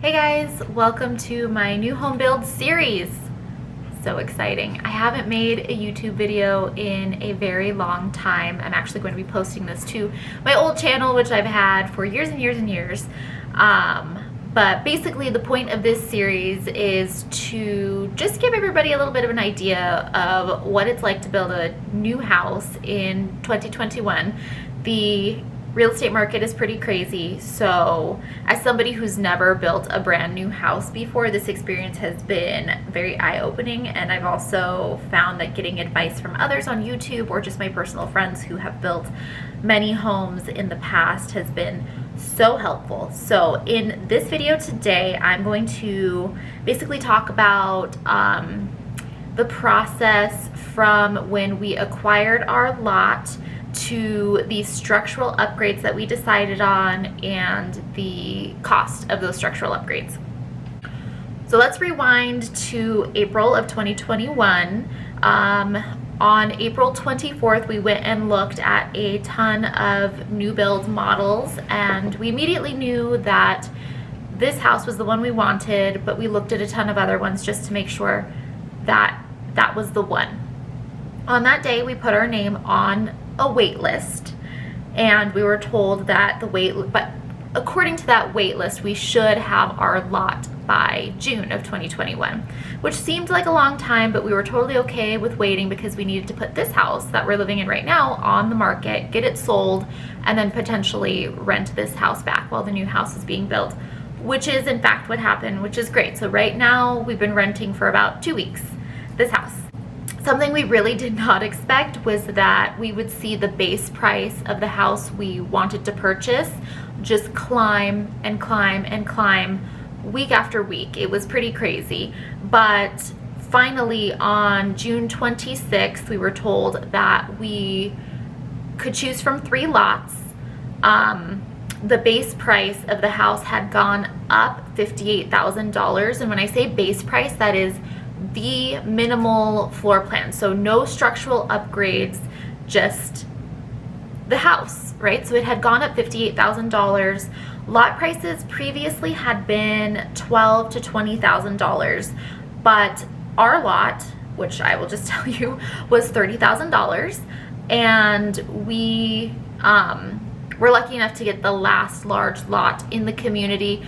Hey guys, welcome to my new home build series. So exciting. I haven't made a YouTube video in a very long time. I'm actually going to be posting this to my old channel, which I've had for years and years and years. But basically the point of this series is to just give everybody a little bit of an idea of what it's like to build a new house in 2021. The real estate market is pretty crazy, so as somebody who's never built a brand new house before, this experience has been very eye-opening, and I've also found that getting advice from others on YouTube or just my personal friends who have built many homes in the past has been so helpful. So in this video today, I'm going to basically talk about the process from when we acquired our lot to the structural upgrades that we decided on and the cost of those structural upgrades. So let's rewind to April of 2021. On April 24th, we went and looked at a ton of new build models, and we immediately knew that this house was the one we wanted, but we looked at a ton of other ones just to make sure that that was the one. On that day, we put our name on a wait list, and we were told that but according to that wait list, we should have our lot by June of 2021, which seemed like a long time, but we were totally okay with waiting because we needed to put this house that we're living in right now on the market, get it sold, and then potentially rent this house back while the new house is being built, which is in fact what happened, which is great. So right now we've been renting for about 2 weeks this house. Something we really did not expect was that we would see the base price of the house we wanted to purchase just climb and climb and climb week after week. It was pretty crazy. But finally on June 26th, we were told that we could choose from 3 lots. The base price of the house had gone up $58,000. And when I say base price, that is the minimal floor plan, so no structural upgrades, just the house, right? So it had gone up $58,000. Lot prices previously had been $12,000 to $20,000, but our lot, which I will just tell you, was $30,000, and we were lucky enough to get the last large lot in the community.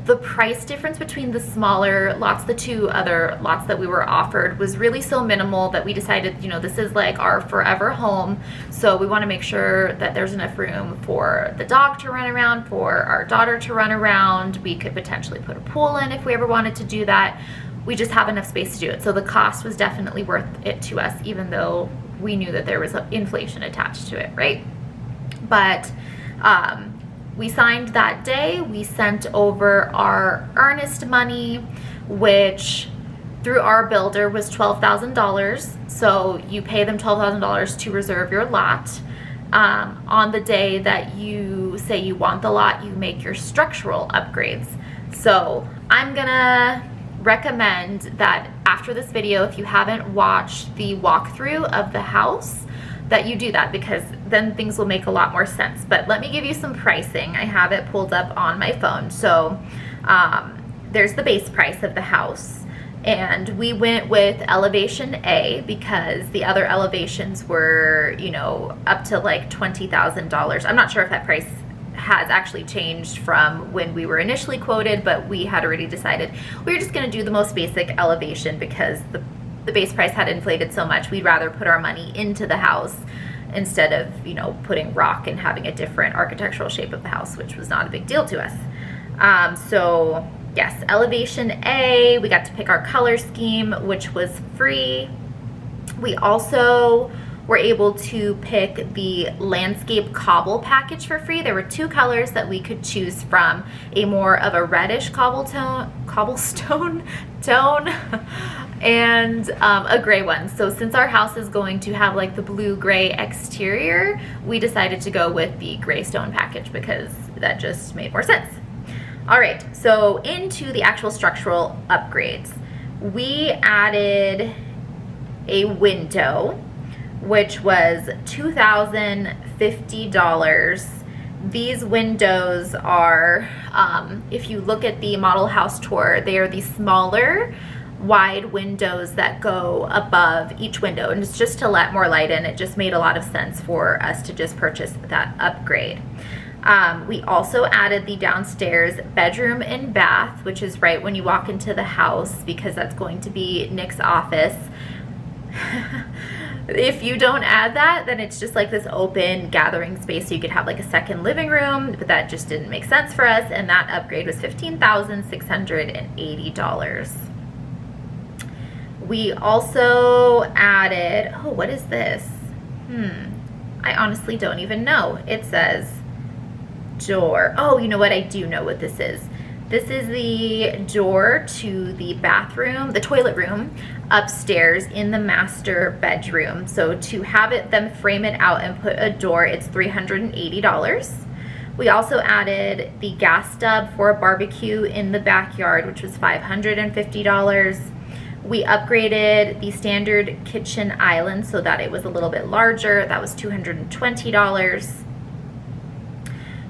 The price difference between the smaller lots, the 2 other lots that we were offered, was really so minimal that we decided, this is like our forever home. So we want to make sure that there's enough room for the dog to run around, for our daughter to run around. We could potentially put a pool in if we ever wanted to do that. We just have enough space to do it. So the cost was definitely worth it to us, even though we knew that there was inflation attached to it, right? But we signed that day. We sent over our earnest money, which through our builder was $12,000. So you pay them $12,000 to reserve your lot. On the day that you say you want the lot, you make your structural upgrades. So I'm gonna recommend that after this video, if you haven't watched the walkthrough of the house, that you do that, because then things will make a lot more sense. But let me give you some pricing. I have it pulled up on my phone. So there's the base price of the house, and we went with elevation A because the other elevations were, up to like $20,000. I'm not sure if that price has actually changed from when we were initially quoted, but we had already decided we were just going to do the most basic elevation because the base price had inflated so much. We'd rather put our money into the house instead of, putting rock and having a different architectural shape of the house, which was not a big deal to us. So yes, elevation A, we got to pick our color scheme, which was free. We also were able to pick the landscape cobble package for free. There were 2 colors that we could choose from, a more of a reddish cobblestone tone and a gray one. So since our house is going to have like the blue-gray exterior, we decided to go with the gray stone package because that just made more sense. All right, so into the actual structural upgrades. We added a window, which was $2,050. These windows are, if you look at the model house tour, they are the smaller wide windows that go above each window, and it's just to let more light in. It just made a lot of sense for us to just purchase that upgrade. We also added the downstairs bedroom and bath, which is right when you walk into the house, because that's going to be Nick's office. If you don't add that, then it's just like this open gathering space, so you could have like a second living room, but that just didn't make sense for us, and that upgrade was $15,680. We also added, oh, what is this? I honestly don't even know. It says door. Oh, you know what? I do know what this is. This is the door to the bathroom, the toilet room upstairs in the master bedroom. So to have them frame it out and put a door, it's $380. We also added the gas stub for a barbecue in the backyard, which was $550. We upgraded the standard kitchen island so that it was a little bit larger. That was $220.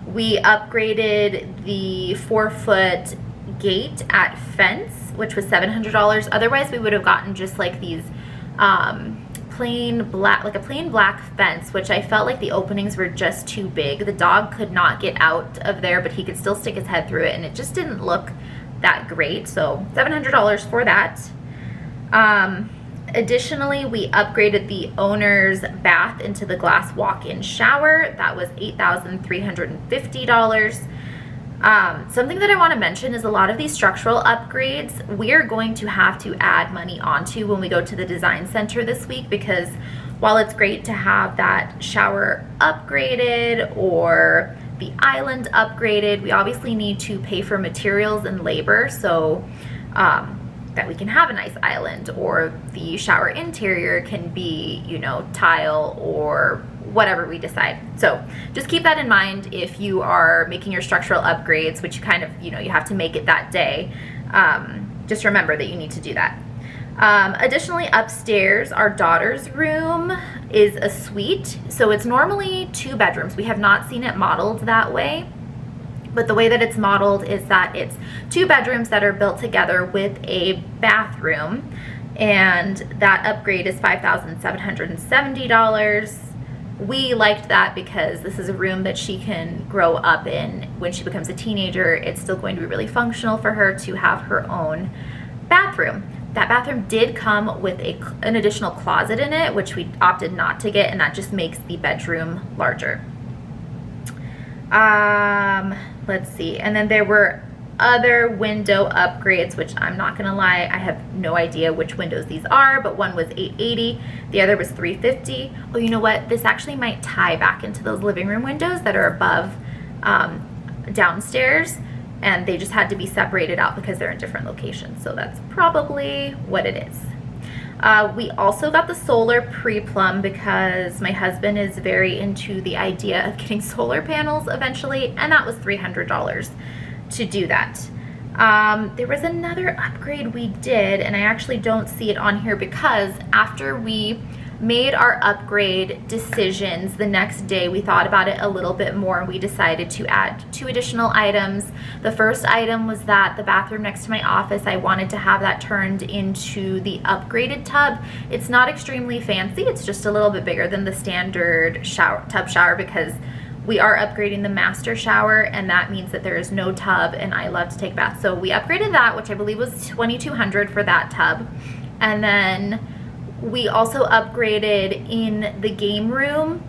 We upgraded the 4-foot gate at fence, which was $700. Otherwise, we would have gotten just like these plain black, like a plain black fence, which I felt like the openings were just too big. The dog could not get out of there, but he could still stick his head through it, and it just didn't look that great. So $700 for that. Additionally, we upgraded the owner's bath into the glass walk-in shower. That was $8,350. Something that I want to mention is a lot of these structural upgrades we are going to have to add money onto when we go to the design center this week, because while it's great to have that shower upgraded or the island upgraded, we obviously need to pay for materials and labor, so that we can have a nice island, or the shower interior can be, you know, tile or whatever we decide. So just keep that in mind if you are making your structural upgrades, which you kind of, you know, you have to make it that day. Just remember that you need to do that. Additionally, upstairs, our daughter's room is a suite. So it's normally 2 bedrooms. We have not seen it modeled that way, but the way that it's modeled is that it's 2 bedrooms that are built together with a bathroom, and that upgrade is $5,770. We liked that because this is a room that she can grow up in when she becomes a teenager. It's still going to be really functional for her to have her own bathroom. That bathroom did come with an additional closet in it, which we opted not to get, and that just makes the bedroom larger. Let's see, and then there were other window upgrades, which I'm not gonna lie, I have no idea which windows these are, but one was $880, the other was $350. Oh, you know what? This actually might tie back into those living room windows that are above downstairs, and they just had to be separated out because they're in different locations. So that's probably what it is. We also got the solar pre-plumb because my husband is very into the idea of getting solar panels eventually, and that was $300 to do that. There was another upgrade we did, and I actually don't see it on here because after we made our upgrade decisions the next day, we thought about it a little bit more and we decided to add 2 additional items. The first item was that the bathroom next to my office, I wanted to have that turned into the upgraded tub. It's not extremely fancy, it's just a little bit bigger than the standard tub shower because we are upgrading the master shower, and that means that there is no tub, and I love to take baths. So we upgraded that, which I believe was $2,200 for that tub. And then we also upgraded in the game room.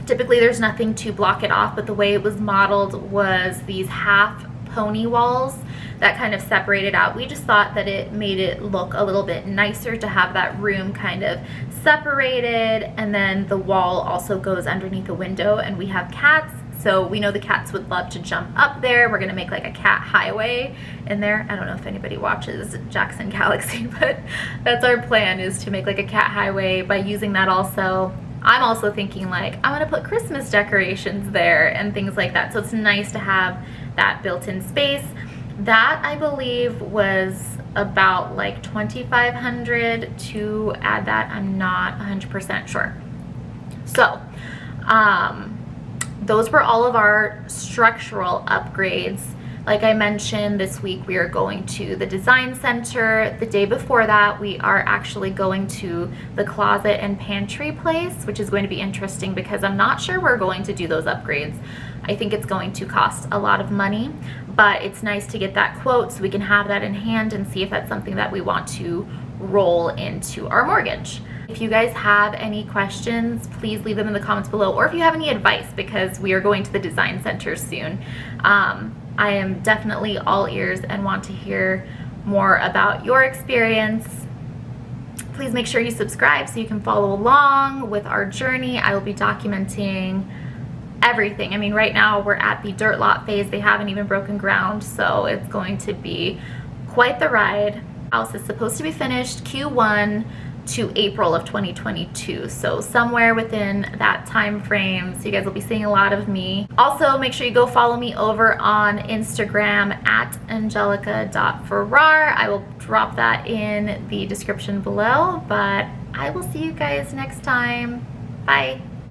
Typically there's nothing to block it off, but the way it was modeled was these half pony walls that kind of separated out. We just thought that it made it look a little bit nicer to have that room kind of separated, and then the wall also goes underneath the window, and we have cats, so we know the cats would love to jump up there. We're gonna make like a cat highway in there. I don't know if anybody watches Jackson Galaxy, but that's our plan, is to make like a cat highway by using that. Also, I'm also thinking like I want to put Christmas decorations there and things like that, so it's nice to have that built-in space. That I believe was about like $2,500 to add that. I'm not 100% sure. So those were all of our structural upgrades. Like I mentioned, this week we are going to the design center. The day before that, we are actually going to the closet and pantry place, which is going to be interesting because I'm not sure we're going to do those upgrades. I think it's going to cost a lot of money, but it's nice to get that quote so we can have that in hand and see if that's something that we want to roll into our mortgage. If you guys have any questions, please leave them in the comments below, or if you have any advice, because we are going to the design center soon. I am definitely all ears and want to hear more about your experience. Please make sure you subscribe so you can follow along with our journey. I will be documenting everything. I mean, right now we're at the dirt lot phase. They haven't even broken ground, so it's going to be quite the ride. House is supposed to be finished Q1 to April of 2022, so somewhere within that time frame. So you guys will be seeing a lot of me. Also, make sure you go follow me over on Instagram at angelica.ferrar. I will drop that in the description below, but I will see you guys next time. Bye.